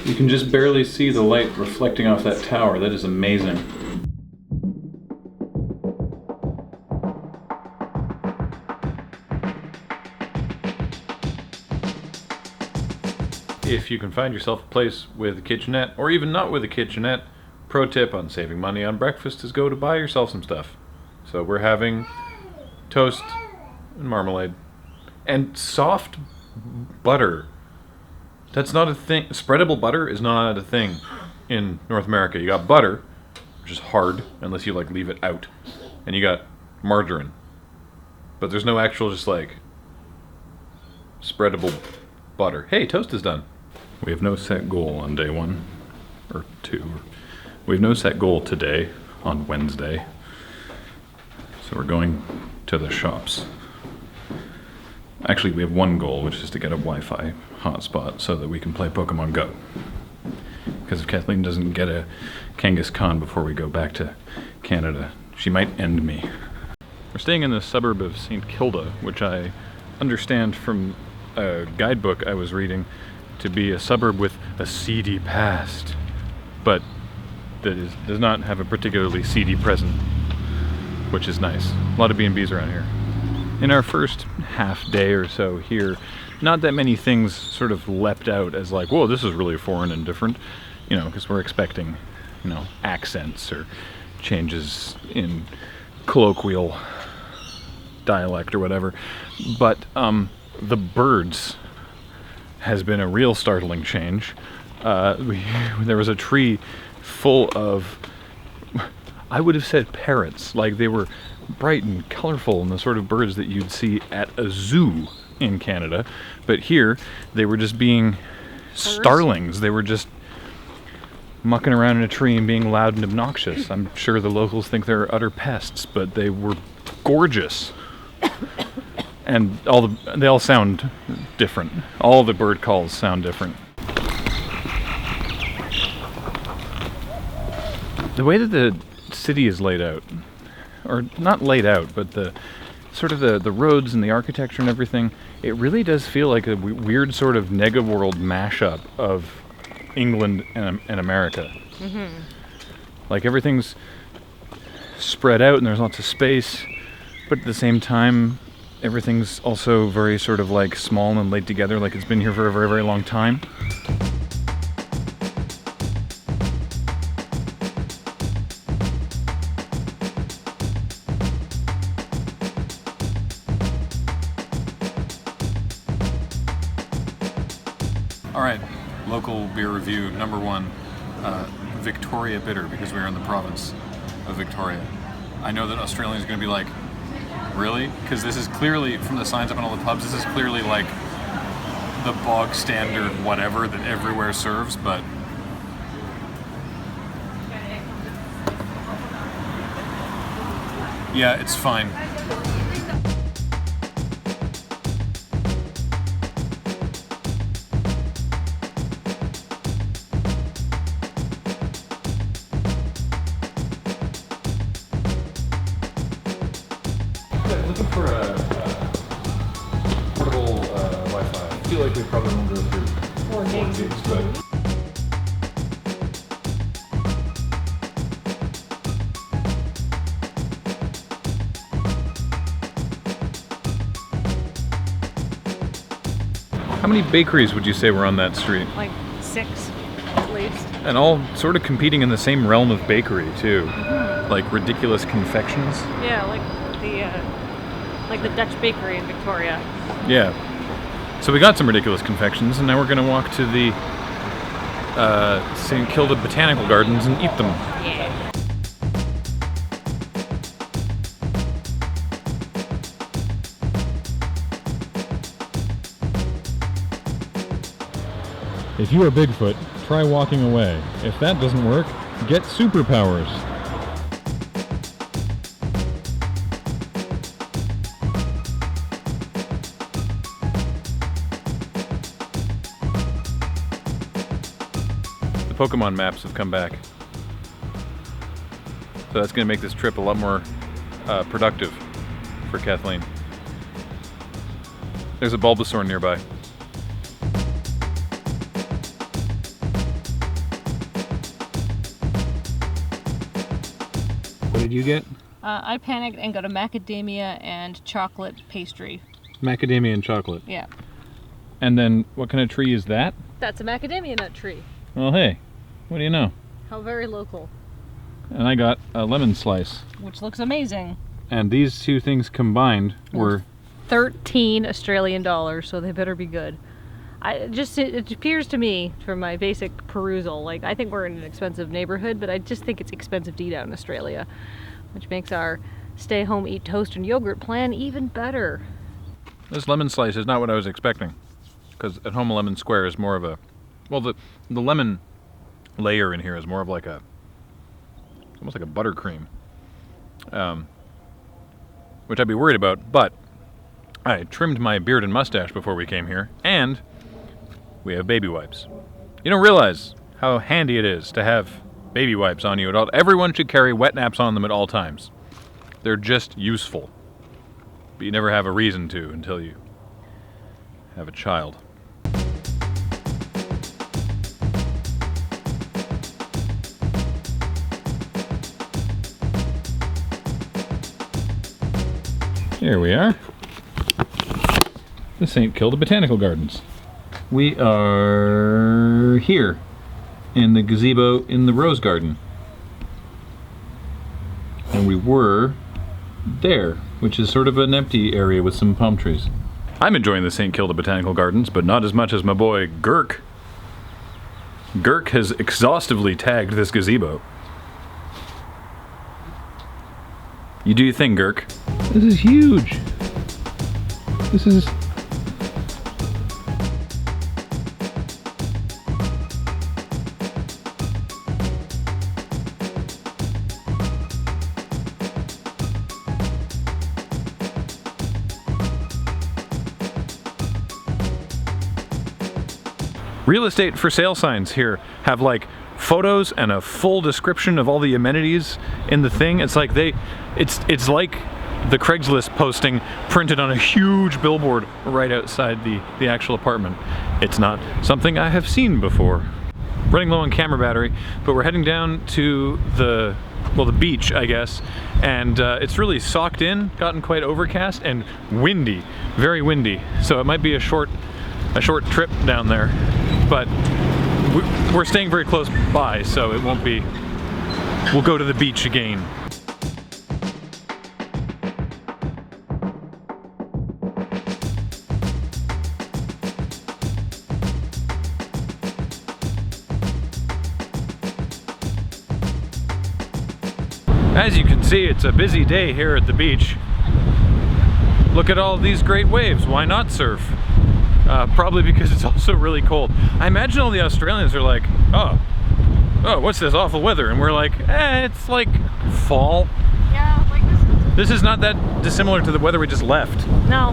You can just barely see the light reflecting off that tower. That is amazing. If you can find yourself a place with a kitchenette, or even not with a kitchenette, pro tip on saving money on breakfast is go to buy yourself some stuff. So we're having toast and marmalade and soft butter. That's not a thing. Spreadable butter is not a thing in North America. You got butter, which is hard unless you like leave it out, and you got margarine. But there's no actual just like spreadable butter. Hey, toast is done. We have no set goal on day 1 or 2. We have no set goal today on Wednesday. So we're going to the shops. Actually, we have one goal, which is to get a Wi-Fi hotspot so that we can play Pokemon Go. Because if Kathleen doesn't get a Kangaskhan before we go back to Canada, she might end me. We're staying in the suburb of St. Kilda, which I understand from a guidebook I was reading to be a suburb with a seedy past, but that does not have a particularly seedy present, which is nice. A lot of B&Bs around here. In our first half day or so here, not that many things sort of leapt out as like, whoa, this is really foreign and different, you know, because we're expecting, you know, accents or changes in colloquial dialect or whatever. But the birds has been a real startling change. There was a tree full of, I would have said parrots, like they were bright and colorful and the sort of birds that you'd see at a zoo in Canada. But here, they were just being starlings. They were just mucking around in a tree and being loud and obnoxious. I'm sure the locals think they're utter pests, but they were gorgeous. And they all sound different. All the bird calls sound different. The way that the city is laid out, or not laid out, but the sort of the roads and the architecture and everything, it really does feel like a weird sort of nega-world mashup of England and America. Mm-hmm. Like everything's spread out and there's lots of space, but at the same time, everything's also very sort of like small and laid together, like it's been here for a very, very long time. Alright, local beer review number 1, Victoria Bitter, because we're in the province of Victoria. I know that Australians are going to be like, really? Because this is clearly, from the signs up on all the pubs, this is clearly like the bog standard whatever that everywhere serves, but yeah, it's fine. Looking for a portable Wi-Fi. I feel like we probably won't go through 4 gigs, but how many bakeries would you say were on that street? Like 6, at least. And all sort of competing in the same realm of bakery, too. Mm-hmm. Like ridiculous confections. Yeah, like the Dutch bakery in Victoria. Yeah. So we got some ridiculous confections, and now we're going to walk to the St. Kilda Botanical Gardens and eat them. Yeah. If you are Bigfoot, try walking away. If that doesn't work, get superpowers. The Pokemon maps have come back. So that's going to make this trip a lot more productive for Kathleen. There's a Bulbasaur nearby. did you get? I panicked and got a macadamia and chocolate pastry. Macadamia and chocolate. Yeah. And then, what kind of tree is that? That's a macadamia nut tree. Well, hey, what do you know? How very local. And I got a lemon slice. Which looks amazing. And these two things combined were 13 Australian dollars, so they better be good. It appears to me, from my basic perusal, like I think we're in an expensive neighborhood, but I just think it's expensive to eat out in Australia, which makes our stay home, eat toast and yogurt plan even better. This lemon slice is not what I was expecting, because at home a lemon square is more of a, well, the lemon layer in here is more of like it's almost like a buttercream, which I'd be worried about, but I trimmed my beard and mustache before we came here, and we have baby wipes. You don't realize how handy it is to have baby wipes on you at all. Everyone should carry wet naps on them at all times. They're just useful. But you never have a reason to until you have a child. Here we are. The St. Kilda Botanical Gardens. We are here in the gazebo in the rose garden. And we were there, which is sort of an empty area with some palm trees. I'm enjoying the St. Kilda Botanical Gardens, but not as much as my boy Girk. Girk has exhaustively tagged this gazebo. You do your thing, Girk. This is huge. This is... Real estate for sale signs here have like photos and a full description of all the amenities in the thing. It's like it's like the Craigslist posting printed on a huge billboard right outside the actual apartment. It's not something I have seen before. Running low on camera battery, but we're heading down to the beach, I guess, and it's really socked in, gotten quite overcast and windy, very windy. So it might be a short trip down there, but we're staying very close by, so it won't be. We'll go to the beach again. As you can see, it's a busy day here at the beach. Look at all these great waves. Why not surf? Probably because it's also really cold. I imagine all the Australians are like, oh, what's this awful weather? And we're like, it's like fall. Yeah, like this is not that dissimilar to the weather we just left. No.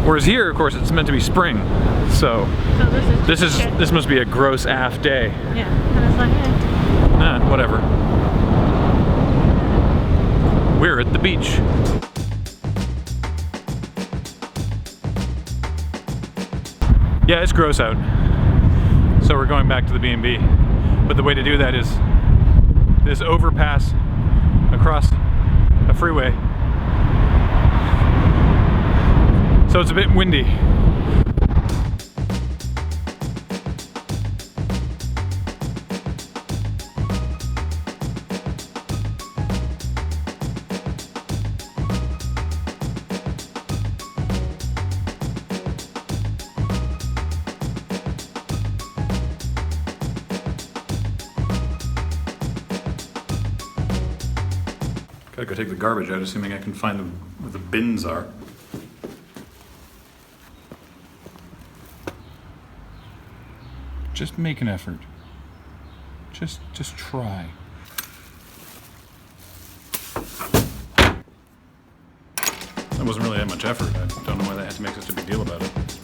Whereas here, of course, it's meant to be spring. So this must be a gross aft day. Yeah, and it's like, whatever. We're at the beach. Yeah, it's gross out. So we're going back to the B&B. But the way to do that is this overpass across a freeway. So it's a bit windy. Gotta go take the garbage out, assuming I can find them where the bins are. Just make an effort. Just try. That wasn't really that much effort. I don't know why they had to make such a big deal about it.